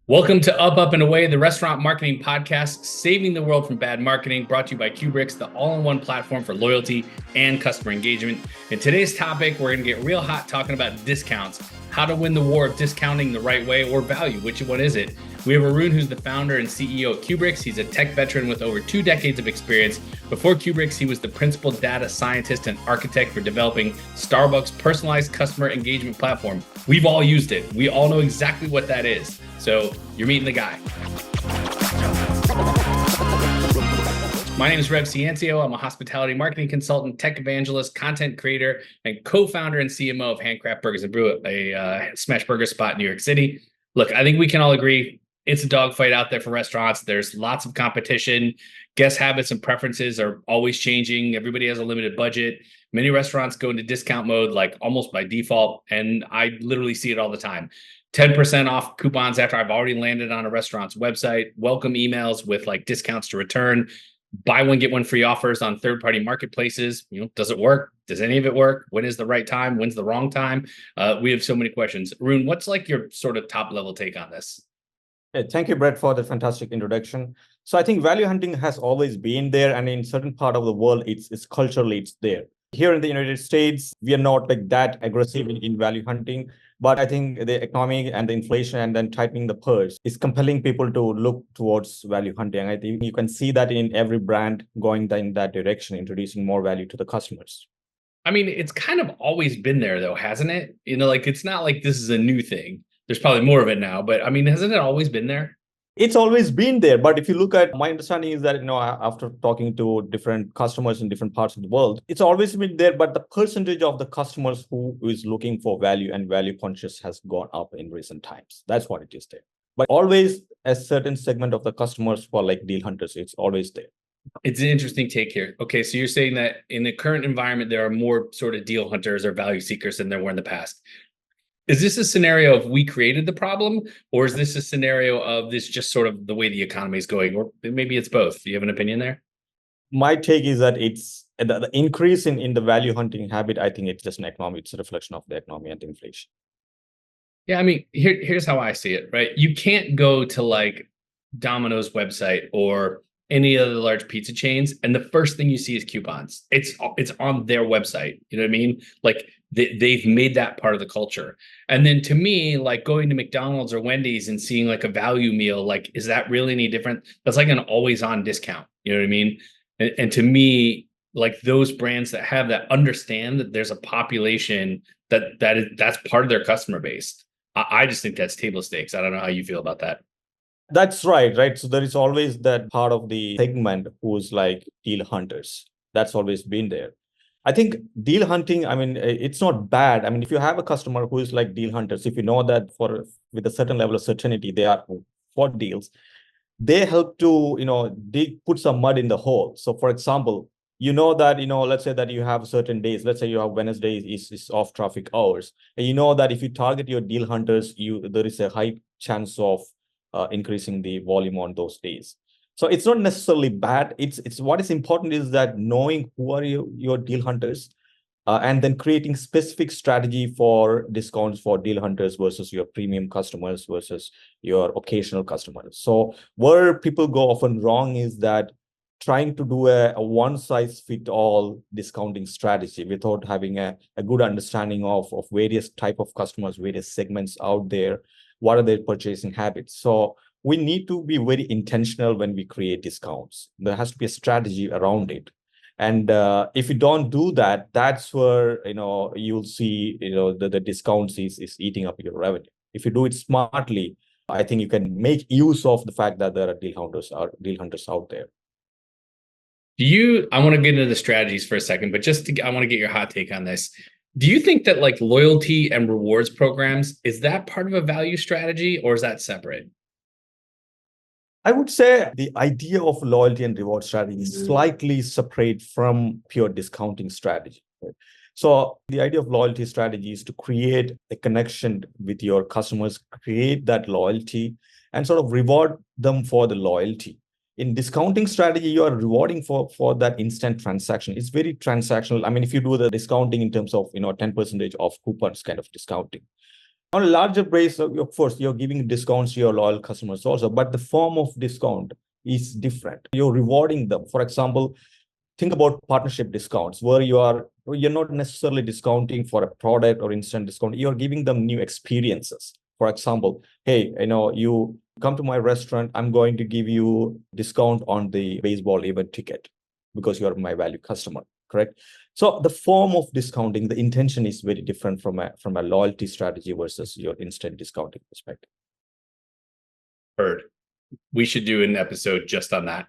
Welcome to Up and Away, the restaurant marketing podcast, saving the world from bad marketing, brought to you by Kubrix, the all-in-one platform for loyalty and customer engagement. In today's topic, we're going to get real hot talking about discounts, how to win the war of discounting the right way, or value. Which one is it? We have Arun, who's the founder and CEO at Kubrix. He's a tech veteran with over 2 decades of experience. Before Kubrix, he was the principal data scientist and architect for developing Starbucks' personalized customer engagement platform. We've all used it. We all know exactly what that is. So you're meeting the guy. My name is Rev Ciencio. I'm a hospitality marketing consultant, tech evangelist, content creator, and co-founder and CMO of Handcraft Burgers and Brew, a smash burger spot in New York City. Look, I think we can all agree it's a dogfight out there for restaurants. There's lots of competition. Guest habits and preferences are always changing. Everybody has a limited budget. Many restaurants go into discount mode like almost by default, and I literally see it all the time. 10% off coupons after I've already landed on a restaurant's website, welcome emails with like discounts to return, buy one, get one free offers on third-party marketplaces. Does it work? Does any of it work? When is the right time? When's the wrong time? We have so many questions. Arun, what's like your sort of top level take on this? Thank you, Brett, for the fantastic introduction. So I think value hunting has always been there, and in certain part of the world, it's culturally it's there. Here in the United States, we are not like that aggressive in value hunting, but I think the economy and the inflation and then tightening the purse is compelling people to look towards value hunting. And I think you can see that in every brand going in that direction, introducing more value to the customers. I mean, it's kind of always been there though, hasn't it? Like it's not like this is a new thing. There's probably more of it now, but I mean, hasn't it always been there? It's always been there, but if you look at my understanding is that, after talking to different customers in different parts of the world, it's always been there, but the percentage of the customers who is looking for value and value conscious has gone up in recent times. That's what it is there. But always a certain segment of the customers for like deal hunters, it's always there. It's an interesting take here. Okay, so you're saying that in the current environment, there are more sort of deal hunters or value seekers than there were in the past. Is this a scenario of we created the problem, or is this a scenario of this just sort of the way the economy is going, or maybe it's both? Do you have an opinion there? My take is that it's the increase in the value hunting habit. I think it's just an economy. It's a reflection of the economy and the inflation. Yeah, I mean, here's how I see it, right? You can't go to like Domino's website or any other large pizza chains, and the first thing you see is coupons. It's on their website. You know what I mean? Like they've made that part of the culture. And then to me, like going to McDonald's or Wendy's and seeing like a value meal, like, is that really any different? That's like an always on discount. You know what I mean? And to me, like those brands that have that understand that there's a population that's part of their customer base. I just think that's table stakes. I don't know how you feel about that. That's right. So there is always that part of the segment who's like deal hunters. That's always been there. I think deal hunting, I mean, it's not bad. I mean, if you have a customer who is like deal hunters, if you know that with a certain level of certainty, they are for deals, they help to, put some mud in the hole. So for example, that, let's say that you have certain days, let's say you have Wednesday is off traffic hours. And you know that if you target your deal hunters, there is a high chance of increasing the volume on those days. So it's not necessarily bad. It's what is important is that knowing who are your deal hunters, and then creating specific strategy for discounts for deal hunters versus your premium customers versus your occasional customers. So where people go often wrong is that trying to do a one size fit all discounting strategy without having a good understanding of various type of customers, various segments out there, what are their purchasing habits. So we need to be very intentional when we create discounts. There has to be a strategy around it. And if you don't do that, that's where you'll see the discounts is eating up your revenue. If you do it smartly, I think you can make use of the fact that there are deal hunters out there. I want to get into the strategies for a second, but I want to get your hot take on this. Do you think that like loyalty and rewards programs, is that part of a value strategy or is that separate? I would say the idea of loyalty and reward strategy is slightly separate from pure discounting strategy. Right? So the idea of loyalty strategy is to create a connection with your customers, create that loyalty, and sort of reward them for the loyalty. In discounting strategy, you are rewarding for that instant transaction. It's very transactional. I mean, if you do the discounting in terms of 10% off coupons kind of discounting, On a larger base, of course, you're giving discounts to your loyal customers also, but the form of discount is different. You're rewarding them. For example, think about partnership discounts where you're not necessarily discounting for a product or instant discount. You're giving them new experiences. For example, hey, you come to my restaurant, I'm going to give you discount on the baseball event ticket because you're my value customer, correct? So the form of discounting, the intention is very different from a loyalty strategy versus your instant discounting perspective. Heard. We should do an episode just on that.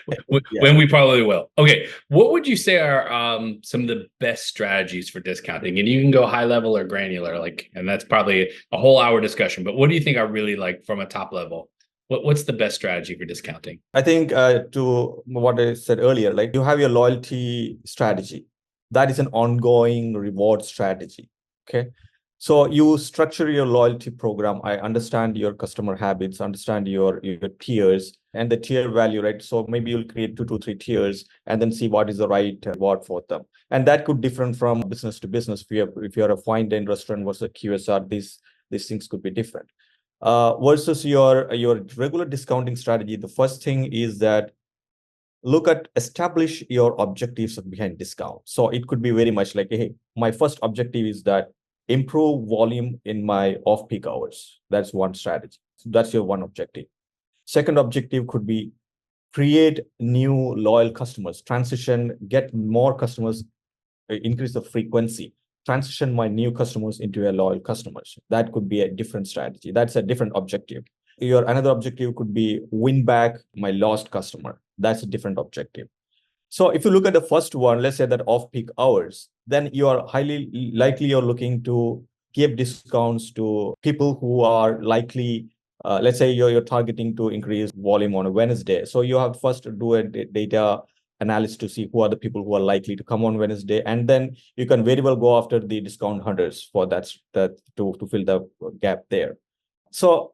Yeah. When we probably will. Okay, what would you say are some of the best strategies for discounting? And you can go high level or granular, and that's probably a whole hour discussion. But what do you think are really from a top level? What's the best strategy for discounting? I think to what I said earlier, you have your loyalty strategy. That is an ongoing reward strategy. Okay. So you structure your loyalty program. I understand your customer habits, understand your tiers and the tier value, right? So maybe you'll create 2 to 3 tiers and then see what is the right reward for them. And that could differ from business to business. If you're a fine dining restaurant versus QSR, these things could be different. Versus your regular discounting strategy, the first thing is that establish your objectives behind discount. So it could be very much like, hey, my first objective is that improve volume in my off-peak hours. That's one strategy. So that's your one objective. Second objective could be create new loyal customers, get more customers, increase the frequency, transition my new customers into a loyal customers. That could be a different strategy. That's a different objective. Another objective could be win back my lost customer. That's a different objective. So if you look at the first one, let's say that off-peak hours, then you are highly likely you're looking to give discounts to people who are likely, let's say you're targeting to increase volume on a Wednesday. So you have first to do a data analysis to see who are the people who are likely to come on Wednesday. And then you can very well go after the discount hunters for that to fill the gap there. So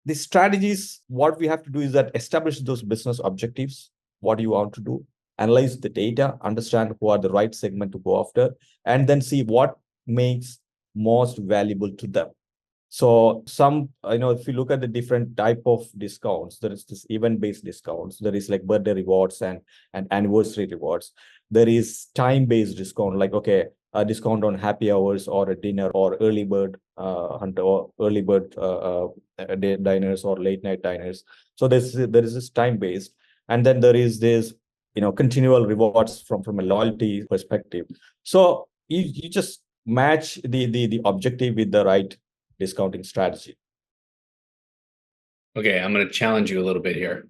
the strategies, what we have to do is that establish those business objectives, what you want to do, analyze the data, understand who are the right segment to go after, and then see what makes most valuable to them. So if you look at the different type of discounts, there is this event-based discounts. There is like birthday rewards and anniversary rewards. There is time-based discount, like, okay, a discount on happy hours or a dinner or early bird hunter or early bird diners or late night diners. So there is this time-based. And then there is this, continual rewards from a loyalty perspective. So you just match the objective with the right discounting strategy. Okay, I'm going to challenge you a little bit here.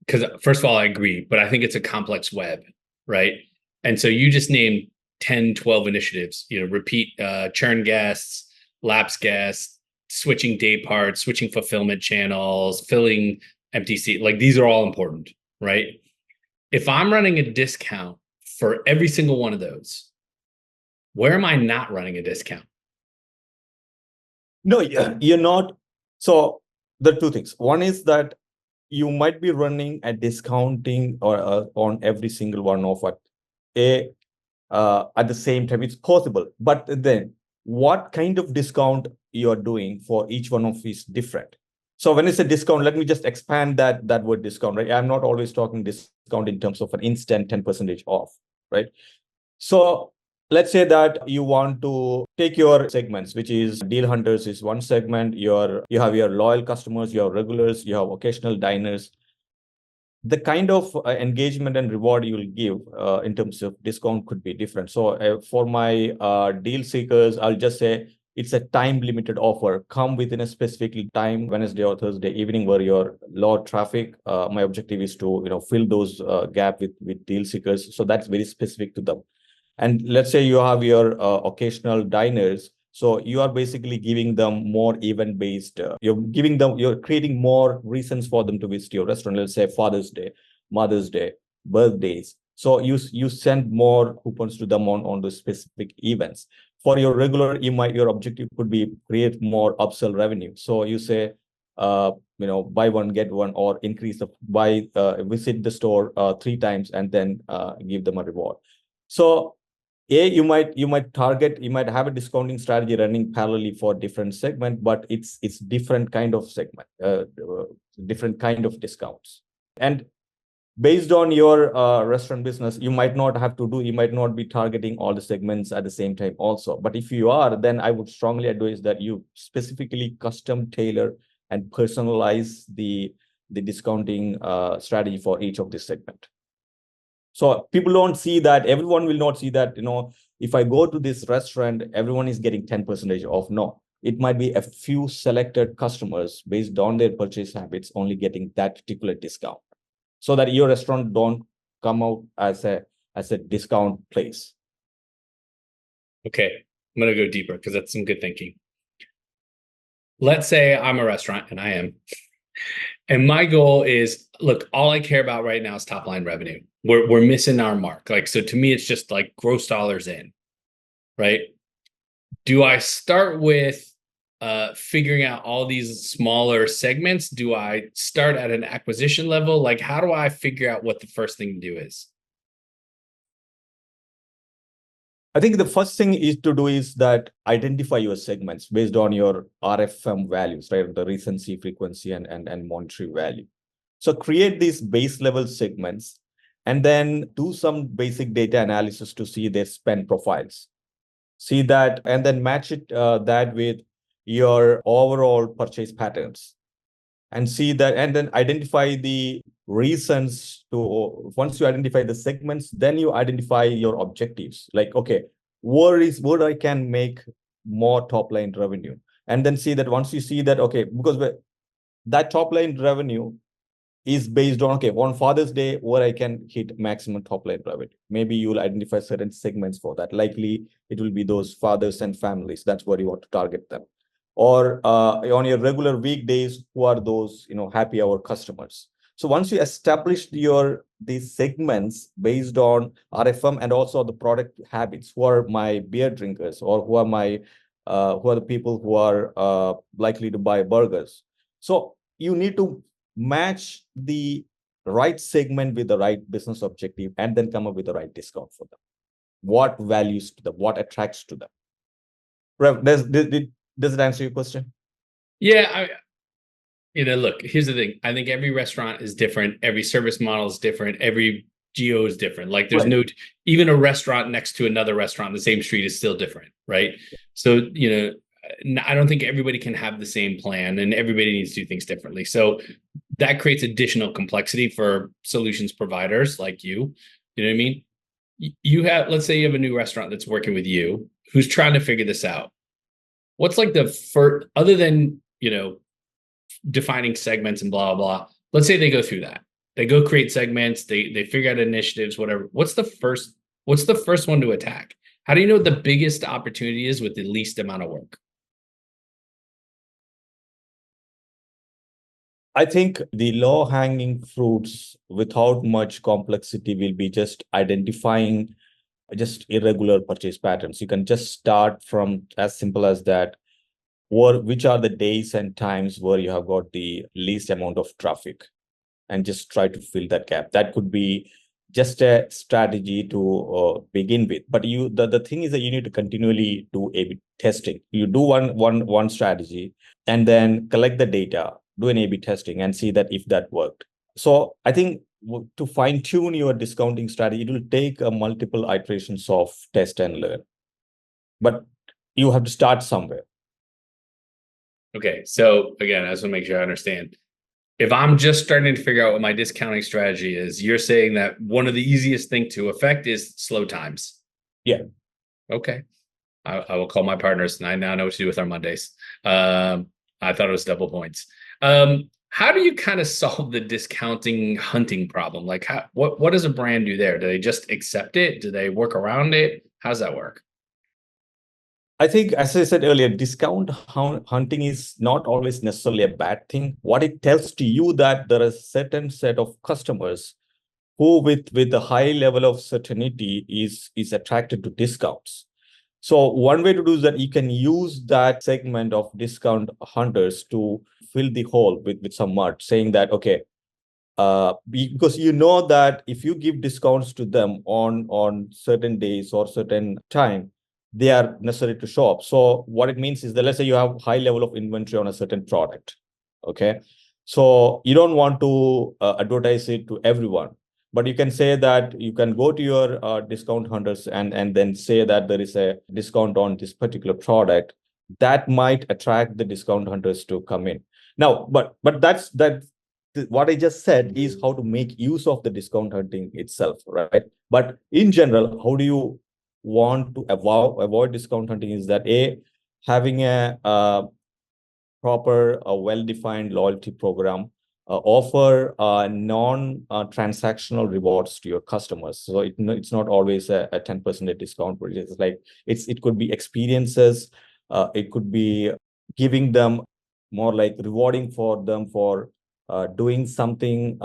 Because first of all, I agree, but I think it's a complex web, right? And so you just named 10, 12 initiatives, repeat churn guests, lapse guests, switching day parts, switching fulfillment channels, filling empty seat. These are all important, right? If I'm running a discount for every single one of those, where am I not running a discount? No, you're not. So there are two things. One is that you might be running a discounting or on every single one of it. At the same time, it's possible. But then what kind of discount you're doing for each one of these different. So when it's a discount, let me just expand that word discount, right? I'm not always talking discount in terms of an instant 10% off, right? So let's say that you want to take your segments, which is deal hunters is one segment. You have your loyal customers, you have regulars, you have occasional diners. The kind of engagement and reward you will give in terms of discount could be different. So for my deal seekers, I'll just say it's a time limited offer. Come within a specific time, Wednesday or Thursday evening, where you're low traffic. My objective is to fill those gap with deal seekers. So that's very specific to them. And let's say you have your occasional diners. So you are basically giving them more event-based. You're creating more reasons for them to visit your restaurant. Let's say Father's Day, Mother's Day, birthdays. So you send more coupons to them on the specific events. For your regular, your objective could be create more upsell revenue. So you say, buy one, get one, or increase visit the store 3 times and then give them a reward. So you might have a discounting strategy running parallelly for different segment, but it's different kind of segment, different kind of discounts. And based on your restaurant business, you might not be targeting all the segments at the same time also. But if you are, then I would strongly advise that you specifically custom tailor and personalize the discounting strategy for each of this segment. So people don't see that, everyone will not see that, if I go to this restaurant, everyone is getting 10% off. No, it might be a few selected customers based on their purchase habits only getting that particular discount, so that your restaurant don't come out as a discount place. Okay, I'm going to go deeper because that's some good thinking. Let's say I'm a restaurant, and I am. And my goal is, look, all I care about right now is top line revenue. We're missing our mark. Like, so to me, it's just like gross dollars in, right? Do I start with figuring out all these smaller segments? Do I start at an acquisition level? Like, how do I figure out what the first thing to do is? I think the first thing to do is that identify your segments based on your RFM values, right? The recency, frequency, and monetary value. So create these base level segments and then do some basic data analysis to see their spend profiles. See that, and then match it that with your overall purchase patterns. And see that, and then identify the reasons to, once you identify the segments, then you identify your objectives. Like, okay, where I can make more top line revenue. And then see that once you see that, okay, because that top line revenue is based on, okay, on Father's Day, where I can hit maximum top line revenue. Maybe you'll identify certain segments for that. Likely it will be those fathers and families. That's where you want to target them. Or on your regular weekdays, who are those happy hour customers. So once you establish these segments based on RFM and also the product habits, who are my beer drinkers, or who are the people who are likely to buy burgers. So you need to match the right segment with the right business objective, and then come up with the right discount for them. What values to them, what attracts to them. Rev, does it answer your question? Yeah, look, here's the thing. I think every restaurant is different. Every service model is different. Every geo is different. Like there's Right. Even a restaurant next to another restaurant on the same street is still different, right? So, I don't think everybody can have the same plan, and everybody needs to do things differently. So that creates additional complexity for solutions providers like you. You know what I mean? Let's say you have a new restaurant that's working with you, who's trying to figure this out. What's like the first, other than, defining segments and blah, blah, blah. Let's say they go through that. They go create segments, they figure out initiatives, whatever. What's the first one to attack? How do you know what the biggest opportunity is with the least amount of work? I think the low-hanging fruits without much complexity will be just identifying just irregular purchase patterns. You can just start from as simple as that, or which are the days and times where you have got the least amount of traffic, and just try to fill that gap. That could be just a strategy to begin with. But the thing is that you need to continually do A/B testing. You do one strategy and then collect the data, do an A/B testing, and see that if that worked. So I think to fine tune your discounting strategy, it will take multiple iterations of test and learn. But you have to start somewhere. Okay, so again, I just want to make sure I understand. If I'm just starting to figure out what my discounting strategy is, you're saying that one of the easiest thing to affect is slow times. Yeah. Okay. I will call my partners, and I now know what to do with our Mondays. I thought it was double points. How do you kind of solve the discounting hunting problem? Like, what does a brand do there? Do they just accept it? Do they work around it? How does that work? I think, as I said earlier, discount hunting is not always necessarily a bad thing. What it tells to you that there is a certain set of customers who, with a high level of certainty, is attracted to discounts. So one way to do is that you can use that segment of discount hunters to fill the hole with some mud, saying that, okay, because you know that if you give discounts to them on certain days or certain time, they are necessary to show up. So what it means is that, let's say you have high level of inventory on a certain product, okay? So you don't want to advertise it to everyone, but you can say that you can go to your discount hunters and then say that there is a discount on this particular product. That might attract the discount hunters to come in. Now, but that's what I just said is how to make use of the discount hunting itself, right? But in general, how do you want to avoid discount hunting is that having a proper, well-defined loyalty program, offer non-transactional rewards to your customers. So it's not always a 10% discount, but it's like it could be experiences, it could be giving them more like rewarding for them for doing something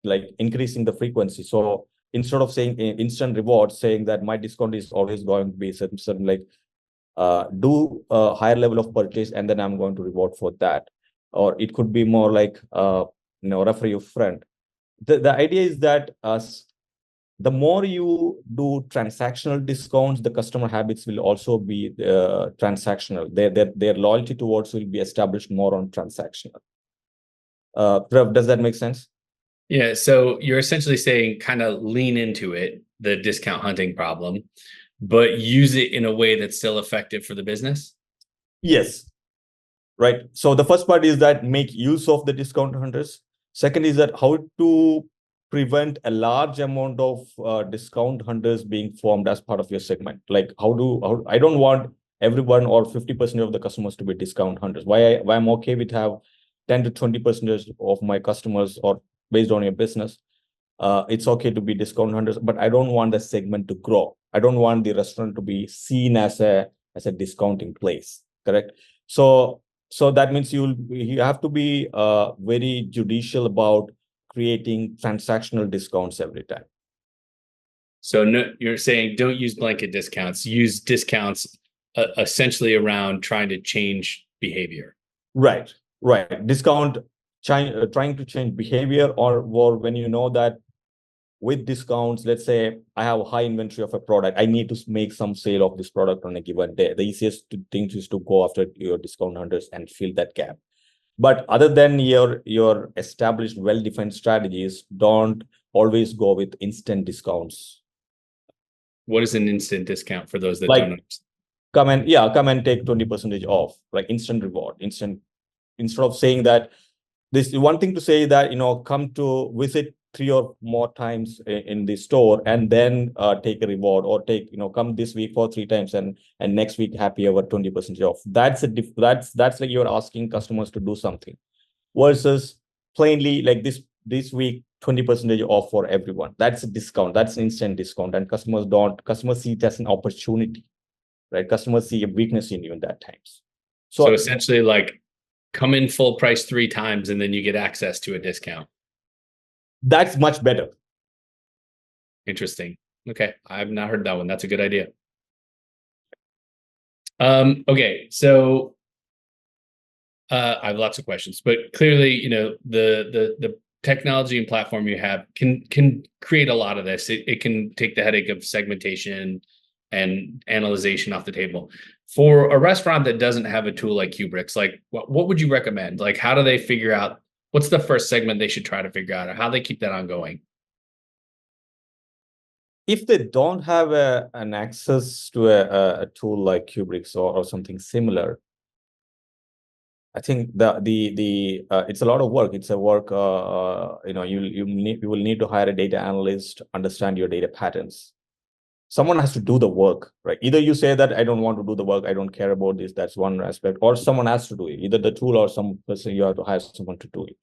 like increasing the frequency. So instead of saying instant rewards, saying that my discount is always going to be certain like do a higher level of purchase and then I'm going to reward for that. Or it could be more like refer your friend. The idea is that the more you do transactional discounts, the customer habits will also be transactional. Their loyalty towards will be established more on transactional. Prav, does that make sense? Yeah, so you're essentially saying kind of lean into it, the discount hunting problem, but use it in a way that's still effective for the business? Yes. Right. So the first part is that make use of the discount hunters. Second is that how to prevent a large amount of discount hunters being formed as part of your segment. Like how I don't want everyone or 50% of the customers to be discount hunters. Why I'm okay with have 10 to 20% of my customers or based on your business. It's okay to be discount hunters, but I don't want the segment to grow. I don't want the restaurant to be seen as a discounting place. Correct. So that means you have to be very judicial about creating transactional discounts every time. So no, you're saying don't use blanket discounts. Use discounts essentially around trying to change behavior. Right. Discount trying to change behavior, or when you know that with discounts, let's say I have a high inventory of a product, I need to make some sale of this product on a given day. The easiest thing is to go after your discount hunters and fill that gap. But other than your established, well-defined strategies, don't always go with instant discounts. What is an instant discount for those that like, don't understand? Come and take 20% off, like instant reward, instant. Instead of saying that, this one thing to say that, come to visit 3 or more times in the store and then take a reward, or come this week for 3 times and next week happy over 20% off. That's that's like you're asking customers to do something, versus plainly like this week 20% off for everyone. That's a discount. That's an instant discount, and customers see it as an opportunity, right? Customers see a weakness in you in that times. So essentially, like, come in full price 3 times and then you get access to a discount. That's much better. Interesting. Okay, I've not heard that one. That's a good idea. Okay, so I have lots of questions, but clearly, the technology and platform you have can create a lot of this. It can take the headache of segmentation and analyzation off the table. For a restaurant that doesn't have a tool like Kubrix, like what would you recommend? Like, how do they figure out what's the first segment they should try to figure out, or how they keep that ongoing? If they don't have an access to a tool like Kubrix or something similar, I think the it's a lot of work. It's a work. You will need to hire a data analyst, understand your data patterns. Someone has to do the work, right? Either you say that I don't want to do the work, I don't care about this. That's one aspect, or someone has to do it. Either the tool or some person, you have to hire someone to do it.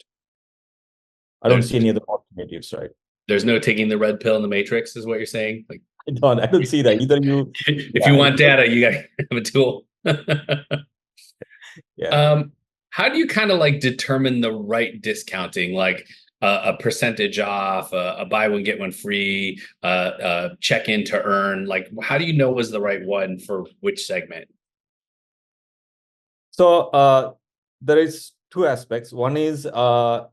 I don't see any other alternatives, right? There's no taking the red pill in the matrix, is what you're saying? Like, I don't see that. Either you if you want data, you gotta have a tool. Yeah. How do you kind of like determine the right discounting, like a percentage off, a buy one get one free, check in to earn? Like, how do you know was the right one for which segment? So there is two aspects. One is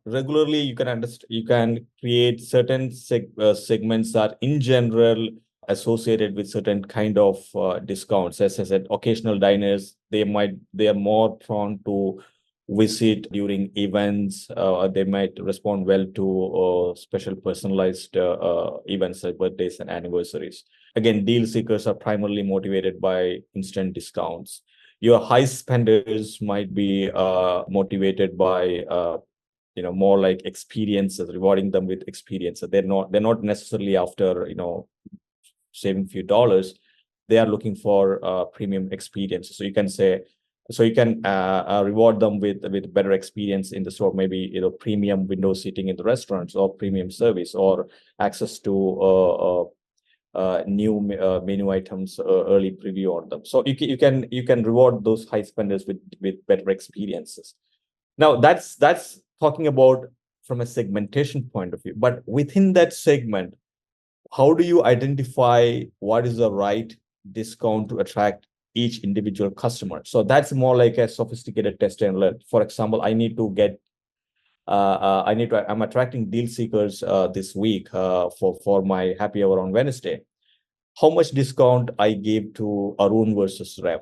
regularly you can understand, you can create certain segments that in general associated with certain kind of discounts. As I said, occasional diners, they are more prone to visit during events. They might respond well to special personalized events like birthdays and anniversaries. Again, deal seekers are primarily motivated by instant discounts. Your high spenders might be motivated by more like experiences, rewarding them with experiences. They're not necessarily after saving a few dollars. They are looking for premium experiences. So you can reward them with better experience in the store, maybe premium window seating in the restaurants, or premium service, or access to new menu items, early preview on them. So you can reward those high spenders with better experiences. Now that's talking about from a segmentation point of view. But within that segment, how do you identify what is the right discount to attract each individual customer? So that's more like a sophisticated test and learn. For example, I'm attracting deal seekers this week for my happy hour on Wednesday. How much discount I gave to Arun versus Rev?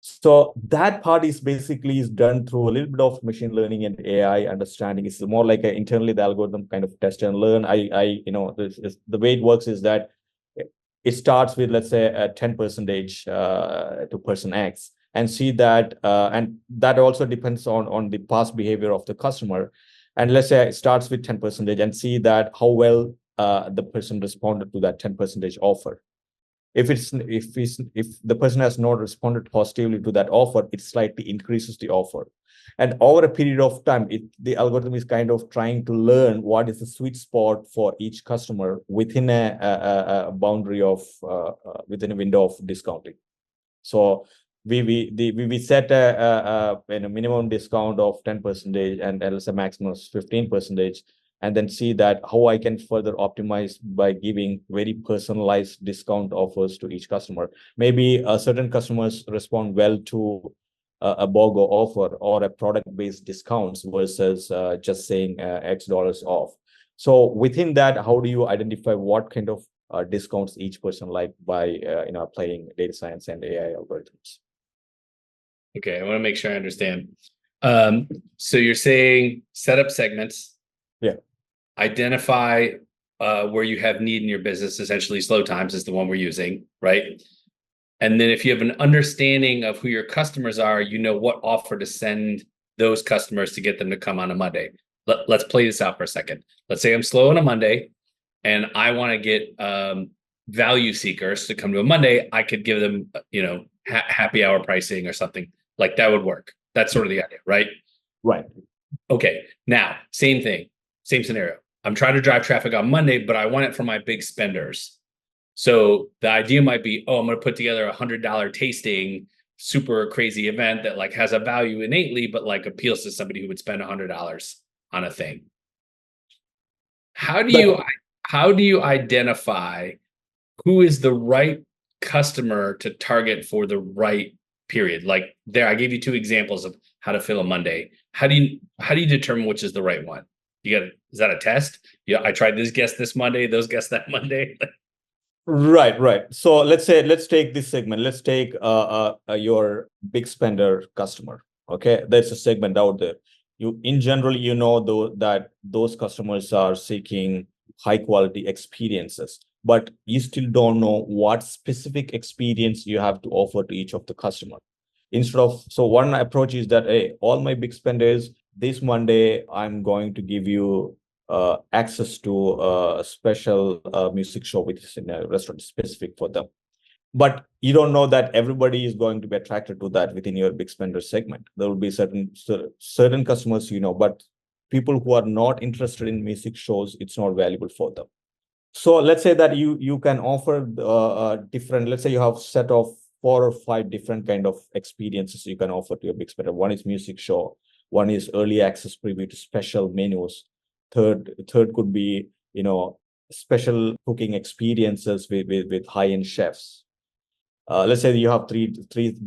So that part is done through a little bit of machine learning and AI understanding. It's more like internally the algorithm kind of test and learn. The way it works is that it starts with, let's say, a 10% to person X, and see that, and that also depends on the past behavior of the customer. And let's say it starts with 10% and see that how well the person responded to that 10% offer. If the person has not responded positively to that offer, it slightly increases the offer. And over a period of time, the algorithm is kind of trying to learn what is the sweet spot for each customer within a boundary of within a window of discounting. So we set a minimum discount of 10% and let's say maximum 15%, and then see that how I can further optimize by giving very personalized discount offers to each customer. Maybe certain customers respond well to a BOGO offer or a product-based discounts versus just saying X dollars off. So within that, how do you identify what kind of discounts each person like by applying data science and AI algorithms? Okay, I want to make sure I understand. So you're saying set up segments. Yeah. Identify where you have need in your business. Essentially, slow times is the one we're using, right? And then if you have an understanding of who your customers are, you know what offer to send those customers to get them to come on a Monday. Let's play this out for a second. Let's say I'm slow on a Monday and I want to get value seekers to come to a Monday. I could give them, happy hour pricing or something like that would work. That's sort of the idea, right? Right. Okay. Now, same thing, same scenario. I'm trying to drive traffic on Monday, but I want it for my big spenders. So the idea might be, I'm going to put together $100 tasting, super crazy event that like has a value innately, but like appeals to somebody who would spend $100 on a thing. How do you identify who is the right customer to target for the right period? Like there, I gave you 2 examples of how to fill a Monday. How do you determine which is the right one? Is that a test? Yeah, I tried this guest this Monday, those guests that Monday. Right. So let's take this segment. Let's take your big spender customer. Okay, there's a segment out there. In general, that those customers are seeking high quality experiences, but you still don't know what specific experience you have to offer to each of the customer. So one approach is that, hey, all my big spenders, this Monday, I'm going to give you access to a special music show, which is in a restaurant specific for them. But you don't know that everybody is going to be attracted to that within your big spender segment. There will be certain customers, but people who are not interested in music shows, it's not valuable for them. So let's say that you can offer different. Let's say you have set of 4 or 5 different kind of experiences you can offer to your big spender. One is music show. One is early access preview to special menus. Third could be special cooking experiences with high-end chefs. let's say you have three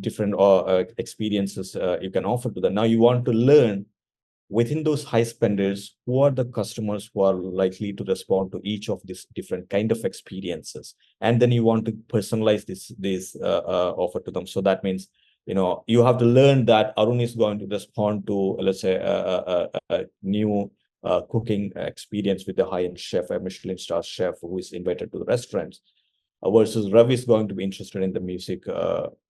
different experiences you can offer to them. Now you want to learn within those high spenders, who are the customers who are likely to respond to each of these different kind of experiences, and then you want to personalize this offer to them. So that means, you have to learn that Arun is going to respond to, let's say, a new cooking experience with a high-end chef, a Michelin star chef who is invited to the restaurants, versus Ravi is going to be interested in the music,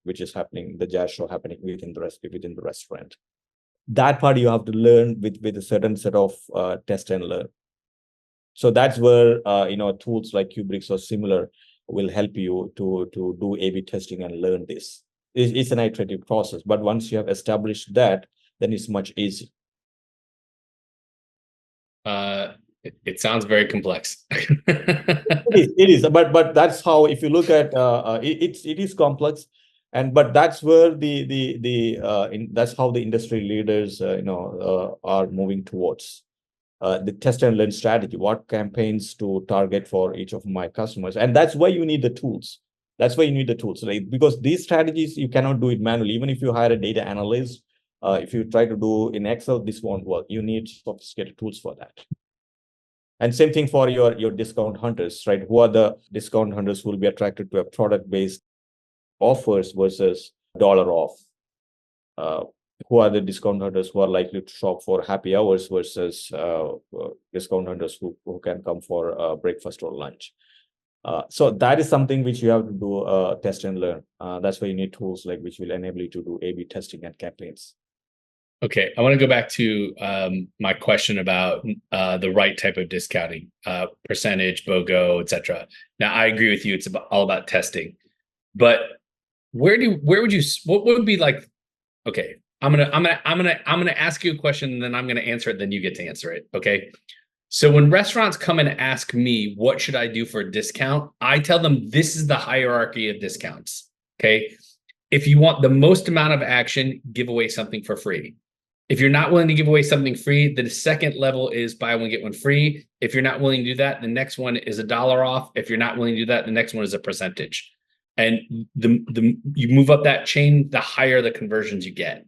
which is happening, the jazz show happening within the restaurant. That part you have to learn with a certain set of test and learn. So that's where tools like Kubrix or similar will help you to do A/B testing and learn this. It's an iterative process, but once you have established that, then it's much easier. It sounds very complex. It is, but that's how, if you look at it is complex, but that's where that's how the industry leaders are moving towards the test and learn strategy. What campaigns to target for each of my customers, and that's why you need the tools. That's why you need the tools, right? Because these strategies you cannot do it manually. Even if you hire a data analyst, if you try to do in Excel, this won't work. You need sophisticated tools for that. And same thing for your discount hunters, right? Who are the discount hunters who will be attracted to a product-based offers versus dollar off? Who are the discount hunters who are likely to shop for happy hours versus discount hunters who can come for breakfast or lunch? So that is something which you have to do test and learn. That's why you need tools like which will enable you to do A/B testing and campaigns. Okay, I want to go back to my question about the right type of discounting, percentage, BOGO, etc. Now, I agree with you; it's all about testing. But what would be like? Okay, I'm gonna ask you a question, and then I'm gonna answer it. Then you get to answer it. Okay. So when restaurants come and ask me what should I do for a discount, I tell them this is the hierarchy of discounts. Okay. If you want the most amount of action, give away something for free. If you're not willing to give away something free, the second level is buy one, get one free. If you're not willing to do that, the next one is $1 off. If you're not willing to do that, the next one is a percentage. And you move up that chain, the higher the conversions you get.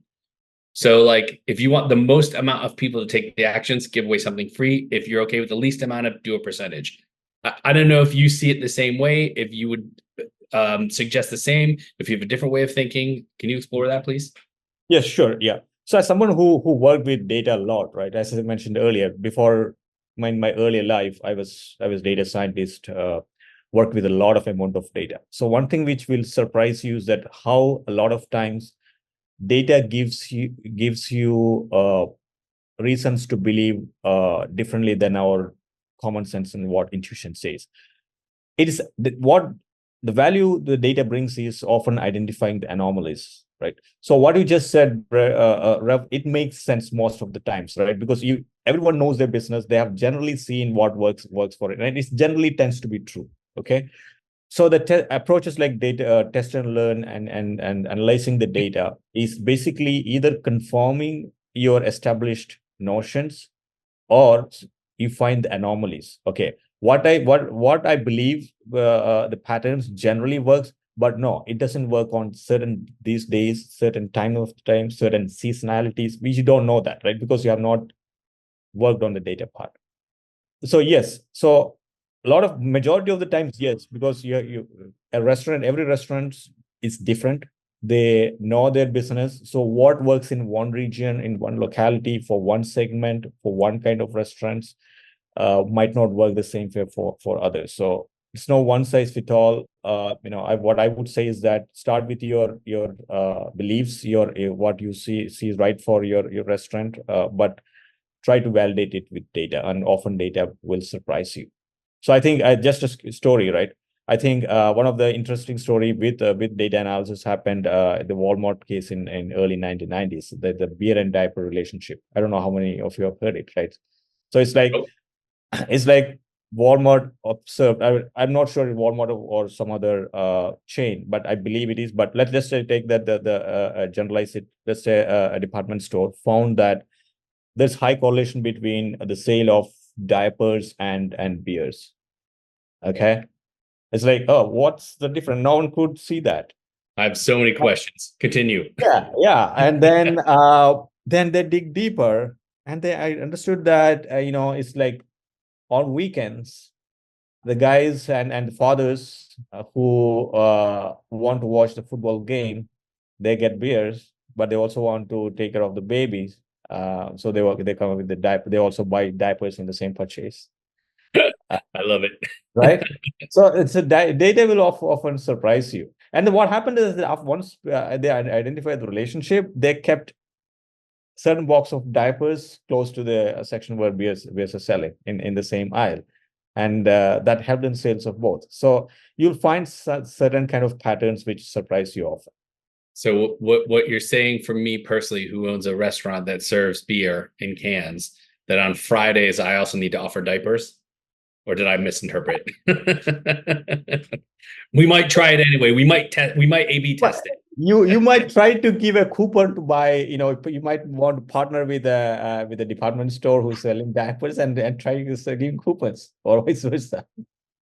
So like, if you want the most amount of people to take the actions, give away something free. If you're okay with the least amount of, do a percentage. I don't know if you see it the same way, if you would suggest the same, if you have a different way of thinking. Can you explore that, please? Yes, sure. Yeah. So as someone who worked with data a lot, right? As I mentioned earlier, before my earlier life, I was data scientist, worked with a lot of amount of data. So one thing which will surprise you is that how a lot of times data gives you reasons to believe differently than our common sense and what intuition says. It is what the value the data brings is often identifying the anomalies, right? So what you just said, Rev, it makes sense most of the times, right? Because everyone knows their business. They have generally seen what works for it, and it generally tends to be true. Okay. So the approaches like data test and learn and analyzing the data is basically either confirming your established notions or you find the anomalies. Okay. What I believe the patterns generally works, but no, it doesn't work on these days, certain time, certain seasonalities. We don't know that, right? Because you have not worked on the data part. So yes, so majority of the times, yes, because every restaurant is different. They know their business. So what works in one region, in one locality, for one segment, for one kind of restaurants, might not work the same way for others. So it's no one size fit all. What I would say is that start with your beliefs, what you see is right for your restaurant, but try to validate it with data, and often data will surprise you. So I think just a story, right? I think one of the interesting story with data analysis happened the Walmart case in early 1990s, the beer and diaper relationship. I don't know how many of you have heard it, right? So it's like Walmart observed. I'm not sure if Walmart or some other chain, but I believe it is. But let's just say take that generalize it. Let's say a department store found that there's high correlation between the sale of diapers and beers. Okay. It's like, oh, what's the difference? No one could see that. I have so many questions. Continue. Yeah. And then they dig deeper, and I understood that it's like on weekends, the guys and the fathers who want to watch the football game, they get beers, but they also want to take care of the babies. So they come up with the diaper. They also buy diapers in the same purchase, I love it. right? So it's data will often surprise you. And then what happened is that once they identified the relationship, they kept certain box of diapers close to the section where beers are selling in the same aisle, and that helped in sales of both. So you'll find certain kind of patterns which surprise you often. So what you're saying for me personally, who owns a restaurant that serves beer in cans, that on Fridays I also need to offer diapers? Or did I misinterpret? We might try it anyway. We might A/B test it. You might try to give a coupon to buy. You might want to partner with a department store who's selling diapers and try to sell coupons, or vice versa.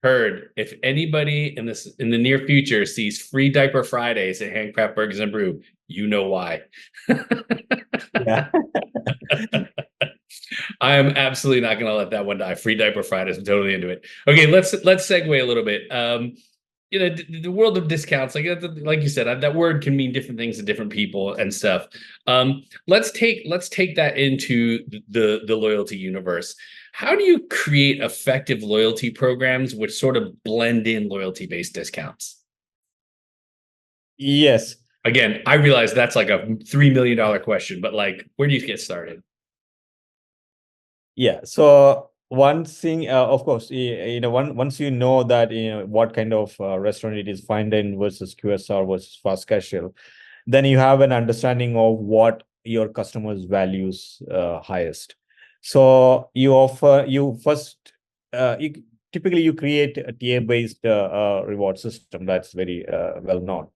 Heard. If anybody in the near future sees free diaper Fridays at Handcraft Burgers and Brew, you know why. Yeah. I am absolutely not going to let that one die. Free diaper Fridays. I'm totally into it. Okay, let's segue a little bit. The world of discounts, like you said, that word can mean different things to different people and stuff. Let's take that into the loyalty universe. How do you create effective loyalty programs which sort of blend in loyalty-based discounts? Yes. Again, I realize that's like a $3 million question, but like, where do you get started? Yeah. So one thing, of course, once you know that what kind of restaurant it is, fine dining versus QSR versus fast casual, then you have an understanding of what your customers values highest. So typically you create a tier-based reward system that's very well known.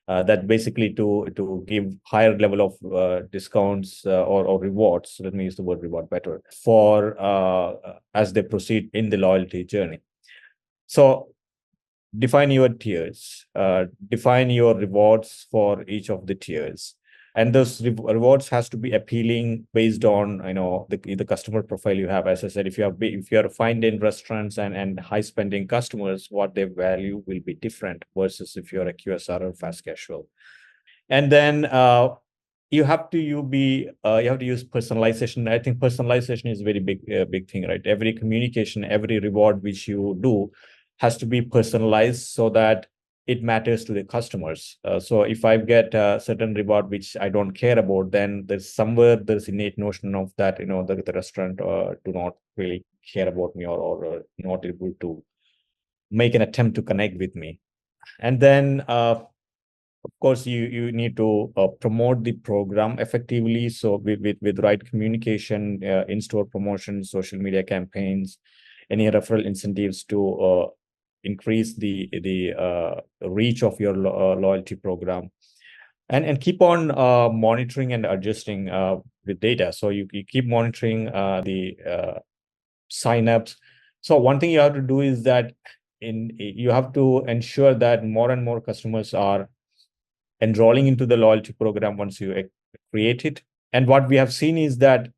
That basically to give higher level of discounts or rewards. Let me use the word reward better for as they proceed in the loyalty journey. So define your tiers, define your rewards for each of the tiers, and those rewards has to be appealing based on the customer profile you have. As I said, if you are fine dining restaurants and high spending customers, what they value will be different versus if you're a QSR or fast casual. And then you have to use personalization. I think personalization is a very big thing, right? Every communication, every reward which you do has to be personalized so that it matters to the customers. So if I get a certain reward which I don't care about, then there's innate notion of that the restaurant do not really care about me or not able to make an attempt to connect with me. And then of course you need to promote the program effectively. So with right communication, in-store promotions, social media campaigns, any referral incentives to increase the reach of your loyalty program, and keep on monitoring and adjusting with data. So you keep monitoring the signups. So one thing you have to do is that you have to ensure that more and more customers are enrolling into the loyalty program once you create it. And what we have seen is that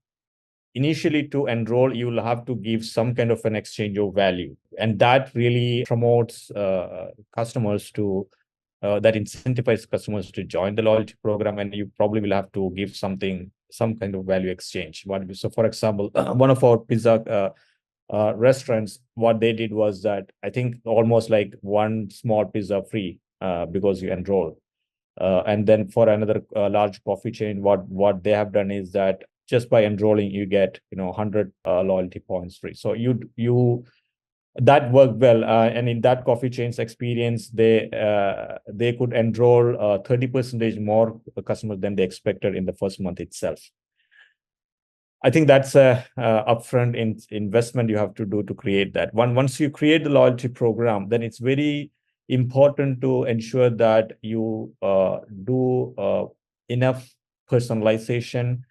initially to enroll, you will have to give some kind of an exchange of value. And that really promotes customers to, that incentivizes customers to join the loyalty program. And you probably will have to give some kind of value exchange. So for example, one of our pizza restaurants, what they did was that I think almost like one small pizza free because you enroll. And then for another large coffee chain, what they have done is that just by enrolling, you get 100 loyalty points free. So that worked well, and in that coffee chain's experience, they could enroll 30% more customers than they expected in the first month itself. I think that's a upfront investment you have to do to create that. Once you create the loyalty program, then it's very important to ensure that you do enough personalization,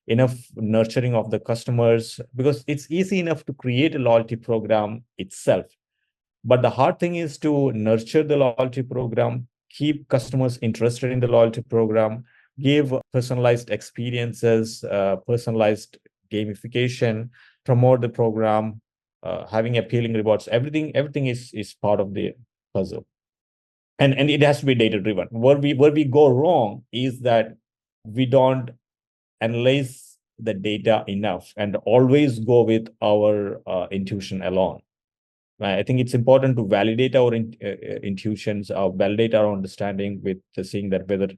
enough nurturing of the customers, because it's easy enough to create a loyalty program itself. But the hard thing is to nurture the loyalty program, keep customers interested in the loyalty program, give personalized experiences, personalized gamification, promote the program, having appealing rewards. Everything is part of the puzzle, and it has to be data driven. Where we go wrong is that we don't analyze the data enough and always go with our intuition alone. I think it's important to validate our intuitions, validate our understanding with seeing that whether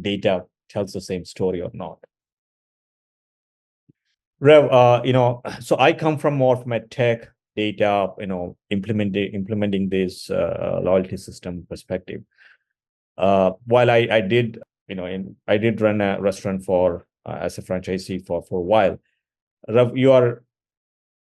data tells the same story or not. Rev, so I come from more from a tech data, implementing this loyalty system perspective. While I did, I did run a restaurant for as a franchisee for a while. Rev, you are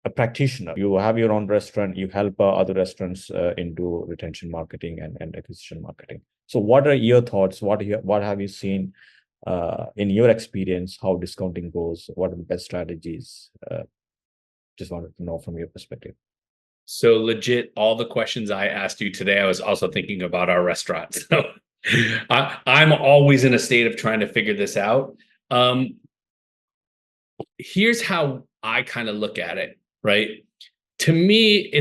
a practitioner. You have your own restaurant. You help other restaurants into retention marketing and acquisition marketing. So, what are your thoughts? What have you seen in your experience? How discounting goes? What are the best strategies? Just wanted to know from your perspective. So legit, all the questions I asked you today, I was also thinking about our restaurant. So I'm always in a state of trying to figure this out. Here's how I kind of look at it, right? To me,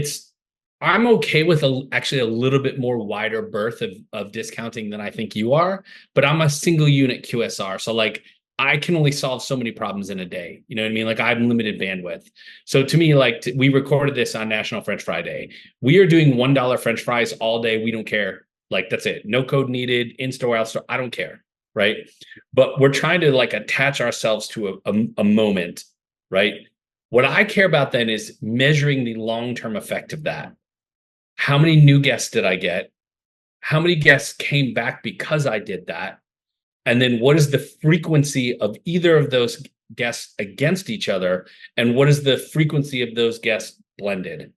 I'm okay with actually a little bit more wider berth of discounting than I think you are, but I'm a single unit QSR. So like I can only solve so many problems in a day. You know what I mean? Like I have limited bandwidth. So to me, like we recorded this on National French Fry Day. We are doing $1 French fries all day. We don't care. Like that's it. No code needed, in-store, out-store. I don't care. Right. But we're trying to like attach ourselves to a moment. Right. What I care about then is measuring the long-term effect of that. How many new guests did I get? How many guests came back because I did that? And then what is the frequency of either of those guests against each other? And what is the frequency of those guests blended,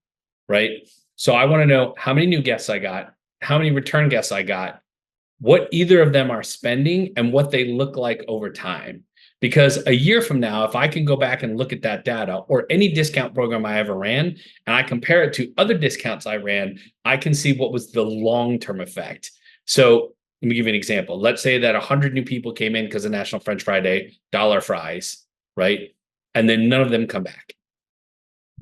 right? So I want to know how many new guests I got, how many return guests I got, what either of them are spending, and what they look like over time. Because a year from now, if I can go back and look at that data or any discount program I ever ran, and I compare it to other discounts I ran, I can see what was the long-term effect. So let me give you an example. Let's say that 100 new people came in because of National French Fry Day, $1 fries, right? And then none of them come back.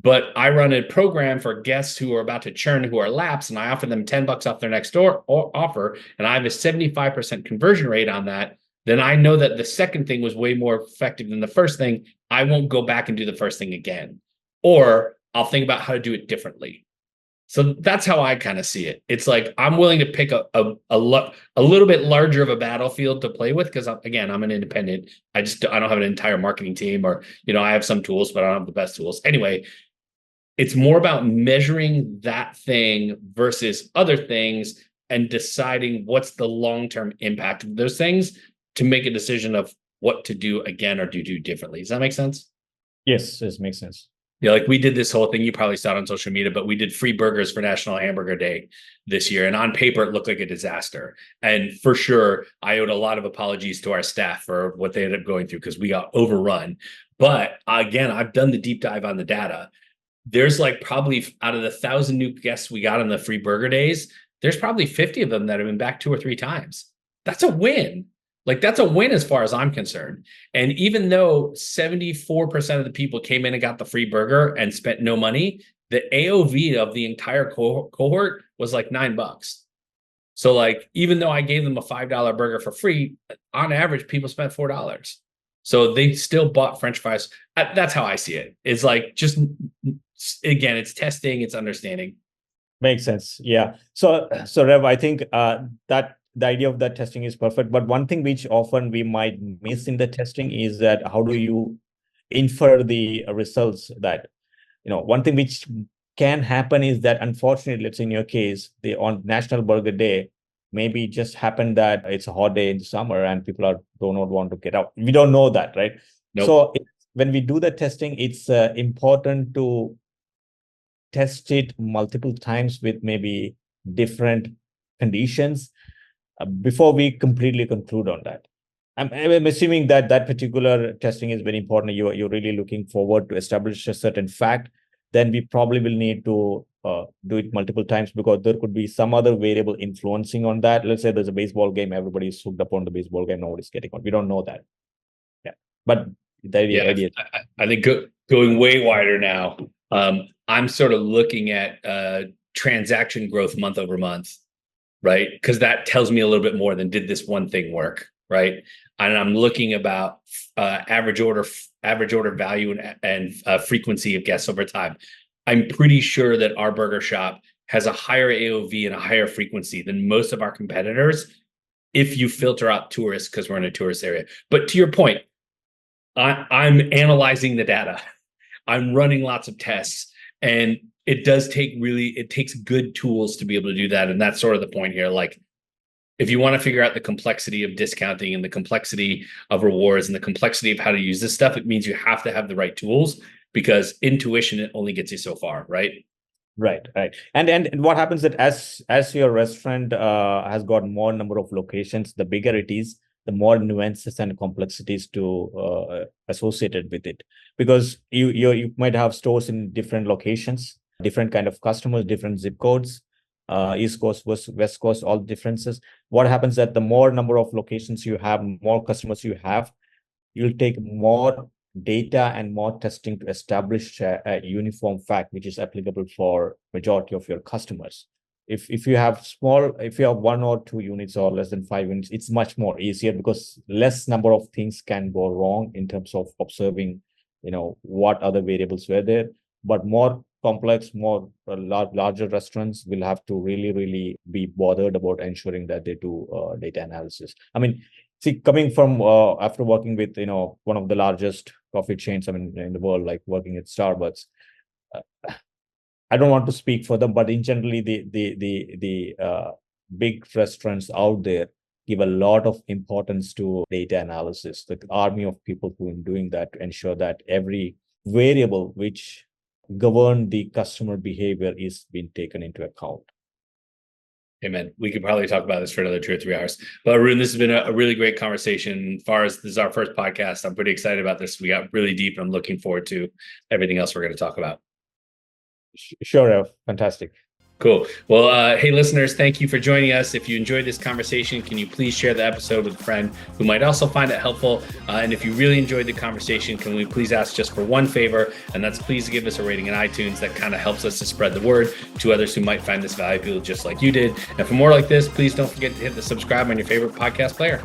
But I run a program for guests who are about to churn, who are lapsed, and I offer them $10 off their next door offer, and I have a 75% conversion rate on that. Then I know that the second thing was way more effective than the first thing. I won't go back and do the first thing again. Or I'll think about how to do it differently. So that's how I kind of see it. It's like I'm willing to pick a little bit larger of a battlefield to play with because again, I'm an independent. I don't have an entire marketing team, or I have some tools, but I don't have the best tools. Anyway, it's more about measuring that thing versus other things and deciding what's the long-term impact of those things to make a decision of what to do again or do differently. Does that make sense? Yes, it makes sense. Yeah, like we did this whole thing, you probably saw it on social media, but we did free burgers for National Hamburger Day this year. And on paper, it looked like a disaster. And for sure, I owed a lot of apologies to our staff for what they ended up going through because we got overrun. But again, I've done the deep dive on the data. There's like probably out of the 1,000 new guests we got on the free burger days, there's probably 50 of them that have been back 2 or 3 times. That's a win. Like that's a win as far as I'm concerned. And even though 74% of the people came in and got the free burger and spent no money, the AOV of the entire cohort was like $9. So like, even though I gave them a $5 burger for free, on average, people spent $4. So they still bought French fries. That's how I see it. It's like, just again, it's testing, it's understanding. Makes sense. Yeah. So Rev, I think that the idea of that testing is perfect. But one thing which often we might miss in the testing is that how do you infer the results that, one thing which can happen is that unfortunately, let's say in your case, on National Burger Day, maybe it just happened that it's a hot day in the summer and people do not want to get out. We don't know that, right? Nope. So when we do the testing, it's important to test it multiple times with maybe different conditions before we completely conclude on that. I'm assuming that particular testing is very important. You're really looking forward to establish a certain fact. Then we probably will need to do it multiple times, because there could be some other variable influencing on that. Let's say there's a baseball game, everybody's hooked up on the baseball game, nobody's getting on. We don't know that. Yeah, but the idea. I think going way wider now. I'm sort of looking at transaction growth month over month, right? Because that tells me a little bit more than did this one thing work, right? And I'm looking about average order value and frequency of guests over time. I'm pretty sure that our burger shop has a higher AOV and a higher frequency than most of our competitors if you filter out tourists, because we're in a tourist area. But to your point, I'm analyzing the data. I'm running lots of tests, and it takes good tools to be able to do that. And that's sort of the point here. Like, if you want to figure out the complexity of discounting and the complexity of rewards and the complexity of how to use this stuff, it means you have to have the right tools, because intuition, it only gets you so far, right? Right. And what happens that as your restaurant has got more number of locations, the bigger it is, the more nuances and complexities to associated with it, because you might have stores in different locations, different kind of customers, different zip codes, East Coast versus West Coast, all differences. What happens that the more number of locations you have, more customers you have, you'll take more data and more testing to establish a uniform fact which is applicable for majority of your customers. If you have one or two units or less than 5 units, it's much more easier, because less number of things can go wrong in terms of observing, what other variables were there. But more complex, more larger restaurants will have to really be bothered about ensuring that they do data analysis. I mean, see, coming from after working with one of the largest coffee chains, I mean, in the world, like working at Starbucks, I don't want to speak for them, but in generally the big restaurants out there give a lot of importance to data analysis. The army of people who are doing that to ensure that every variable which govern the customer behavior is being taken into account. Amen. We could probably talk about this for another 2 or 3 hours. But Arun, this has been a really great conversation. As far as this is our first podcast, I'm pretty excited about this. We got really deep, and I'm looking forward to everything else we're going to talk about. Sure, fantastic. Cool. Well, hey, listeners, thank you for joining us. If you enjoyed this conversation, can you please share the episode with a friend who might also find it helpful? And if you really enjoyed the conversation, can we please ask just for one favor? And that's please give us a rating in iTunes. That kind of helps us to spread the word to others who might find this valuable just like you did. And for more like this, please don't forget to hit the subscribe on your favorite podcast player.